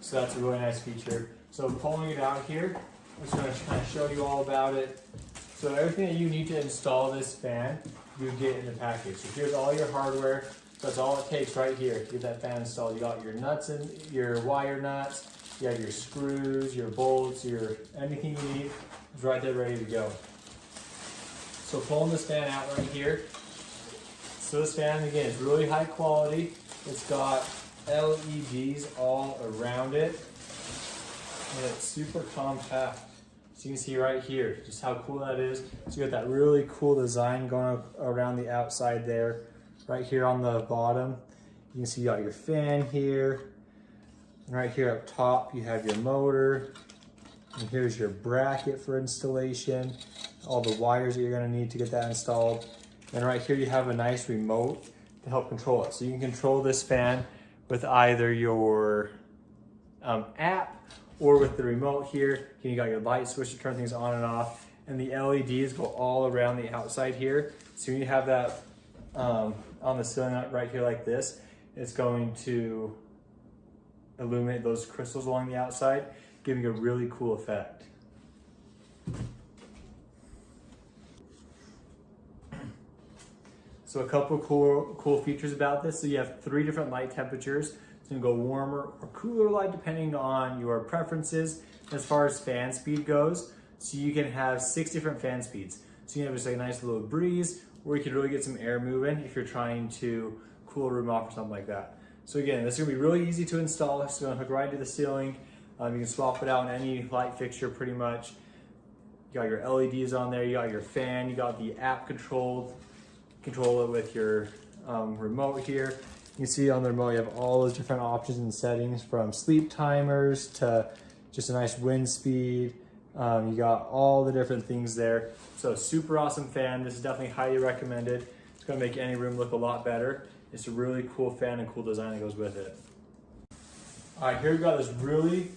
So that's a really nice feature. So pulling it out here, I'm just going to kind of show you all about it. So everything that you need to install this fan, you get in the package. So here's all your hardware. So that's all it takes right here to get that fan installed. You got your nuts and your wire nuts, you have your screws, your bolts, your anything you need is right there ready to go. So pulling this fan out right here. So this fan, again, is really high quality. It's got LEDs all around it. And it's super compact. So you can see right here just how cool that is. So you got that really cool design going around the outside there. Right here on the bottom, you can see you got your fan here. And right here up top, you have your motor. And here's your bracket for installation. All the wires that you're gonna need to get that installed. And right here, you have a nice remote to help control it. So you can control this fan with either your app or with the remote here. You got your light switch to turn things on and off. And the LEDs go all around the outside here. So when you have that on the ceiling right here like this, it's going to illuminate those crystals along the outside, giving a really cool effect. So a couple cool features about this. So you have 3 different light temperatures. So you can go warmer or cooler light depending on your preferences as far as fan speed goes. So you can have 6 different fan speeds. So you can have just like a nice little breeze, or you can really get some air moving if you're trying to cool a room off or something like that. So again, this is gonna be really easy to install. It's gonna hook right to the ceiling. You can swap it out in any light fixture pretty much. You got your LEDs on there, you got your fan, you got the app control it with your remote here. You can see on the remote you have all those different options and settings, from sleep timers to just a nice wind speed. You got all the different things there. So super awesome fan. This is definitely highly recommended. It's gonna make any room look a lot better. It's a really cool fan and cool design that goes with it. All right, here we got this really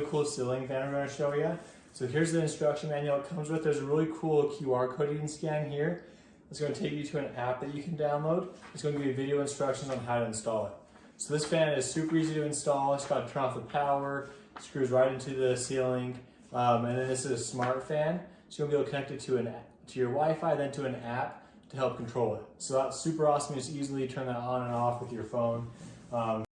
cool ceiling fan I'm gonna show you. So here's the instruction manual it comes with. There's a really cool QR code you can scan here. It's going to take you to an app that you can download. It's going to give you video instructions on how to install it. So this fan is super easy to install. It's got to turn off the power, screws right into the ceiling, and then this is a smart fan. So you'll be able to connect it to your Wi-Fi, then to an app to help control it. So that's super awesome. You just easily turn that on and off with your phone.